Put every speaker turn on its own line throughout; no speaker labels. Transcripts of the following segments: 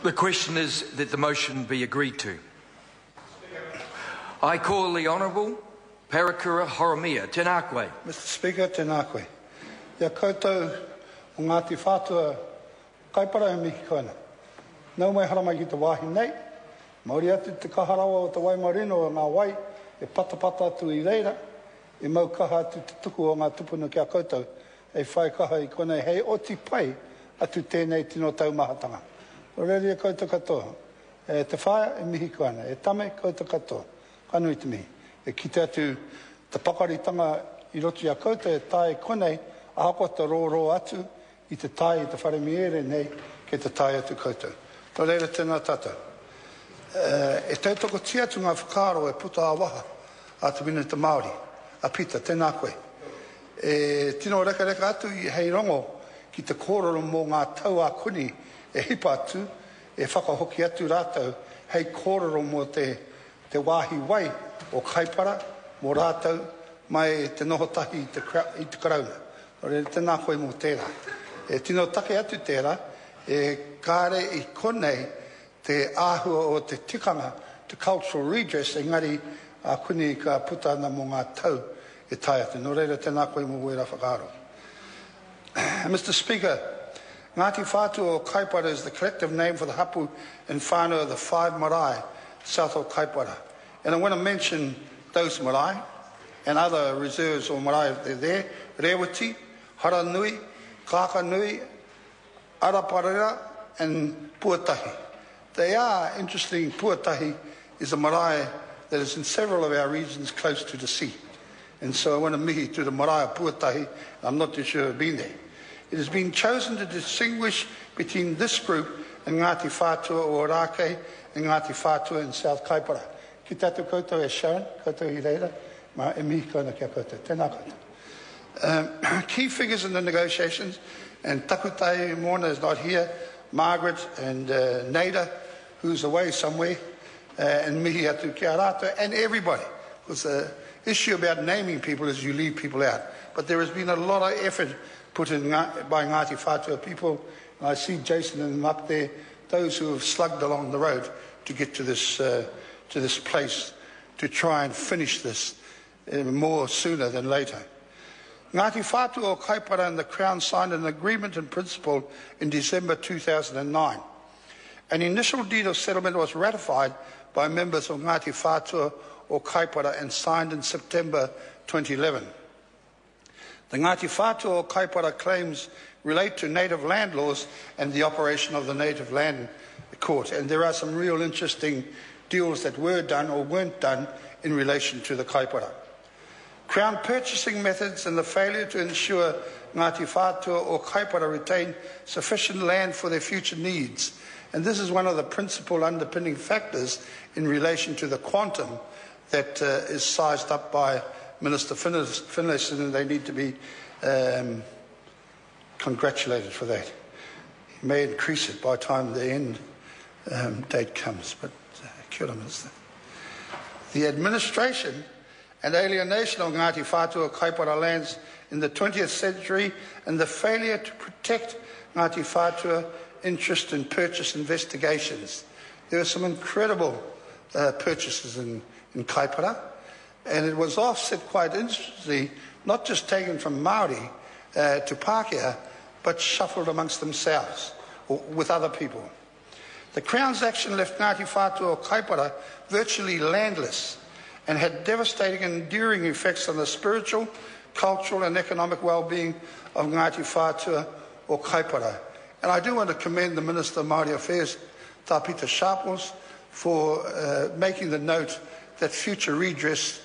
The question is that the motion be agreed to. I call the Honourable Parakura Horomia. Tēnā koe.
Mr Speaker, tēnā koe. Ia koutou o Ngati Whatua Kaipara e mihi koana. Nau mai haramai ki te wāhi nei. Mauri atu te kaharawa o te Waimarino o ngā wai e patapata atu I reira. E mau kaha atu te tuku o ngā tupuna kia koutou. E whai kaha I konei hei oti pai atu tēnei tino taumahatanga. O rere e koutou katoa. E te whaia e mihi koana. E tame koutou katoa. Kanui te mihi. E kite atu te pakaritanga I roto ia koutou e tae konei a hako te rō atu I te tae I te wharemiere nei ke te tae atu koutou. Tō reira tēnā tātou. E tautoko tia tu ngā whakaro e puta a waha a te wina te Māori. A pita, tēnā koe. E tino reka atu I hei rongo ki te kōrero mō ngā tau a kuni e hipa atu, e whakahoki atu rātou hei kōrero mō te wāhi wai o Kaipara, mō rātou, mai te nohotahi I te karauna. Ore tēnā koe mō tērā. E tino take atu tērā, e kāre I konei te āhua o te tikanga, te cultural redress, engari a kuni ka puta ana mō ngā tau e tai atu. Nō reira tēnā koe mō wera whakaro. Mr Speaker, Ngati Whatua o Kaipara is the collective name for the hapu and whānau of the 5 marae south of Kaipara. And I want to mention those marae and other reserves or marae they're there. Rewati, Haranui, Kākanui, Araparera and Puatahi. They are interesting. Puatahi is a marae that is in several of our regions close to the sea. And so I want to mihi to the marae of Puatahi. I'm not too sure I've been there. It has been chosen to distinguish between this group and Ngati Whatua o Rākei and Ngati Whatua in South Kaipara. Ki tātou koutou e Sharon, koutou I reira, ma e mihi kona kia koutou. Tēnā koutou. Key figures in the negotiations, and Takutai Mona is not here, Margaret and Nada, who's away somewhere, and mihi atu kia rātou, and everybody. Because the issue about naming people is you leave people out. But there has been a lot of effort put in by Ngati Whatua people. And I see Jason and them up there, those who have slugged along the road to get to this place to try and finish this more sooner than later. Ngati Whatua o Kaipara and the Crown signed an agreement in principle in December 2009. An initial deed of settlement was ratified by members of Ngati Whatua o Kaipara and signed in September 2011. The Ngati Whatua o Kaipara claims relate to native land laws and the operation of the Native Land Court. And there are some real interesting deals that were done or weren't done in relation to the Kaipara. Crown purchasing methods and the failure to ensure Ngati Whatua o Kaipara retain sufficient land for their future needs. And this is one of the principal underpinning factors in relation to the quantum that is sized up by Minister Finlayson, and they need to be congratulated for that. He may increase it by the time the end date comes, but kia ora, Minister. The administration and alienation of Ngati Whatua Kaipara lands in the 20th century and the failure to protect Ngati Whatua interest in purchase investigations. There were some incredible purchases in Kaipara, and it was offset quite interestingly, not just taken from Māori to Pākehā, but shuffled amongst themselves or with other people. The Crown's action left Ngati Whatua o Kaipara virtually landless and had devastating and enduring effects on the spiritual, cultural and economic well-being of Ngati Whatua o Kaipara. And I do want to commend the Minister of Māori Affairs, Tāpita Sharples, for making the note that future redress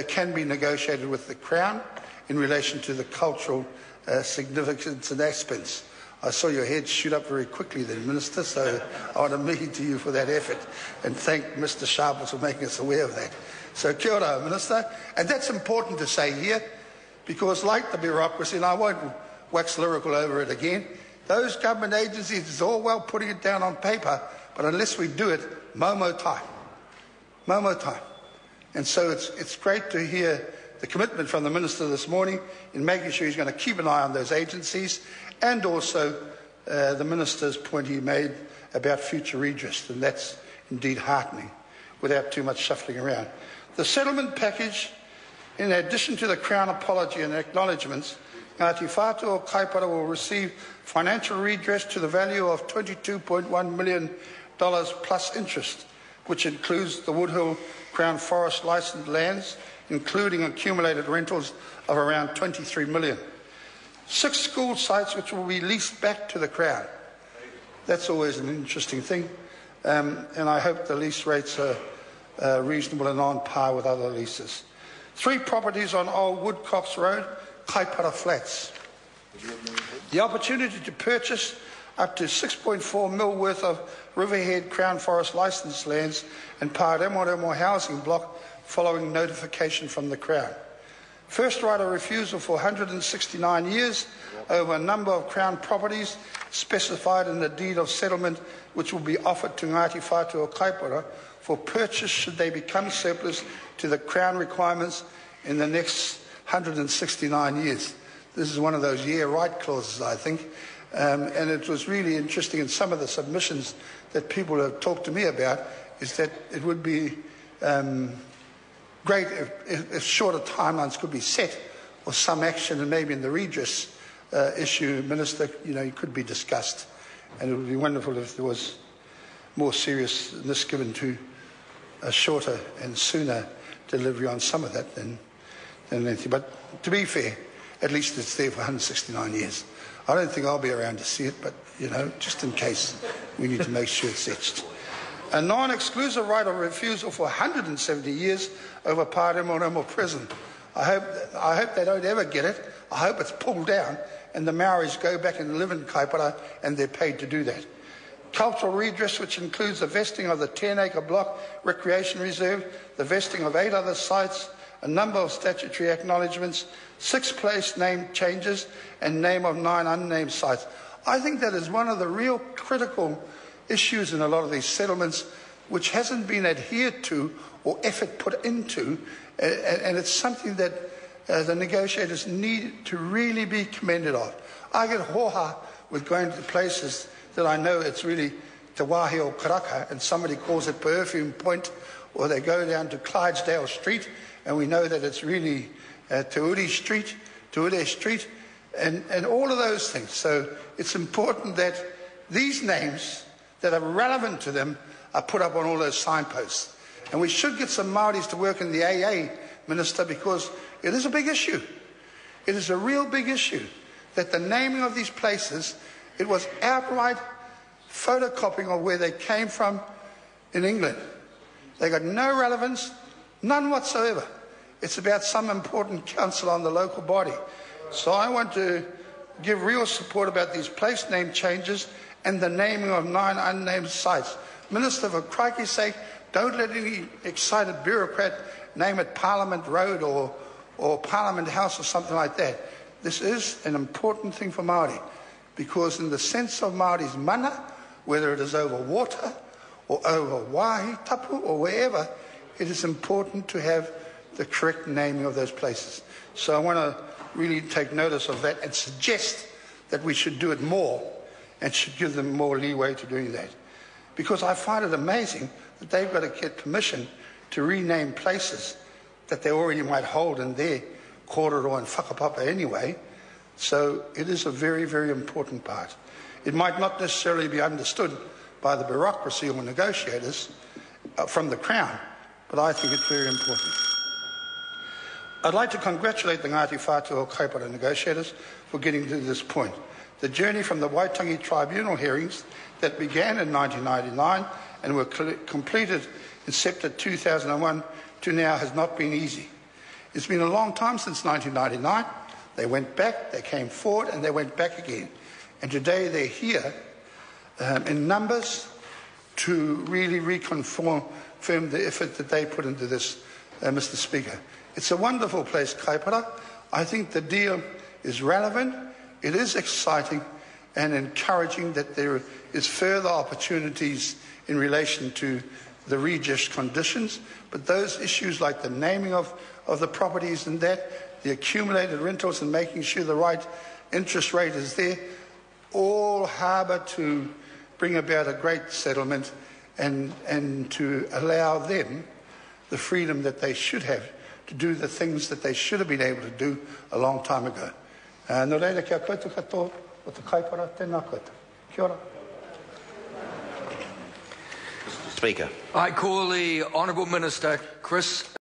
can be negotiated with the Crown in relation to the cultural significance and aspects. I saw your head shoot up very quickly then, Minister, so I want to mihi to you for that effort and thank Mr Sharples for making us aware of that. So kia ora, Minister. And that's important to say here, because like the bureaucracy, and I won't wax lyrical over it again, those government agencies, it's all well putting it down on paper, but unless we do it, momo time. Momo time. And so it's great to hear the commitment from the Minister this morning in making sure he's going to keep an eye on those agencies, and also the Minister's point he made about future redress, and that's indeed heartening, without too much shuffling around. The settlement package, in addition to the Crown apology and acknowledgements, Ngati Whatua Kaipara will receive financial redress to the value of $22.1 million plus interest, which includes the Woodhill Crown Forest licensed lands, including accumulated rentals of around $23 million. 6 school sites which will be leased back to the Crown. That's always an interesting thing, and I hope the lease rates are reasonable and on par with other leases. 3 properties on Old Woodcocks Road, Kaipara Flats. The opportunity to purchase up to 6.4 mil worth of Riverhead Crown Forest licensed lands and Pāremoremo housing block following notification from the Crown. First right of refusal for 169 years over a number of Crown properties specified in the deed of settlement, which will be offered to Ngati Whatua Kaipara for purchase should they become surplus to the Crown requirements in the next 169 years. This is one of those year right clauses, I think, and it was really interesting in some of the submissions that people have talked to me about, is that it would be great if shorter timelines could be set, or some action, and maybe in the redress issue, Minister, it could be discussed, and it would be wonderful if there was more seriousness given to a shorter and sooner delivery on some of that than anything. But to be fair, at least it's there for 169 years. I don't think I'll be around to see it, but, just in case, we need to make sure it's etched. A non-exclusive right of refusal for 170 years over Pāremoremo Prison. I hope they don't ever get it. I hope it's pulled down and the Maoris go back and live in Kaipara and they're paid to do that. Cultural redress, which includes the vesting of the 10-acre block recreation reserve, the vesting of 8 other sites, a number of statutory acknowledgements, 6 place name changes, and name of 9 unnamed sites. I think that is one of the real critical issues in a lot of these settlements, which hasn't been adhered to or effort put into, and it's something that the negotiators need to really be commended of. I get hoha with going to places that I know it's really Te Wāhi o Karaka, and somebody calls it Perfume Point, or they go down to Clydesdale Street, and we know that it's really Te Ure Street, and all of those things. So it's important that these names that are relevant to them are put up on all those signposts. And we should get some Māoris to work in the AA, Minister, because it is a big issue. It is a real big issue that the naming of these places, it was outright photocopying of where they came from in England. They got no relevance, none whatsoever. It's about some important council on the local body. So I want to give real support about these place name changes and the naming of 9 unnamed sites. Minister, for crikey's sake, don't let any excited bureaucrat name it Parliament Road or Parliament House or something like that. This is an important thing for Māori, because in the sense of Māori's mana, whether it is over water or over wahi, tapu or wherever, it is important to have the correct naming of those places. So I want to really take notice of that and suggest that we should do it more and should give them more leeway to doing that. Because I find it amazing that they've got to get permission to rename places that they already might hold in their korero and whakapapa anyway. So it is a very, very important part. It might not necessarily be understood by the bureaucracy or negotiators from the Crown, but I think it's very important. I'd like to congratulate the Ngati Whatua Kaipara negotiators for getting to this point. The journey from the Waitangi Tribunal hearings that began in 1999 and were completed in September 2001 to now has not been easy. It's been a long time since 1999. They went back, they came forward, and they went back again. And today they're here in numbers to really reconfirm the effort that they put into this, Mr. Speaker. It's a wonderful place, Kaipara. I think the deal is relevant, it is exciting and encouraging that there is further opportunities in relation to the redress conditions, but those issues like the naming of the properties and that, the accumulated rentals and making sure the right interest rate is there, all harbour to bring about a great settlement and to allow them the freedom that they should have to do the things that they should have been able to do a long time ago. No reira kia koutou katoa o te Kaipara, tēnā koutou. Kia ora.
Speaker.
I call the Honourable Minister Chris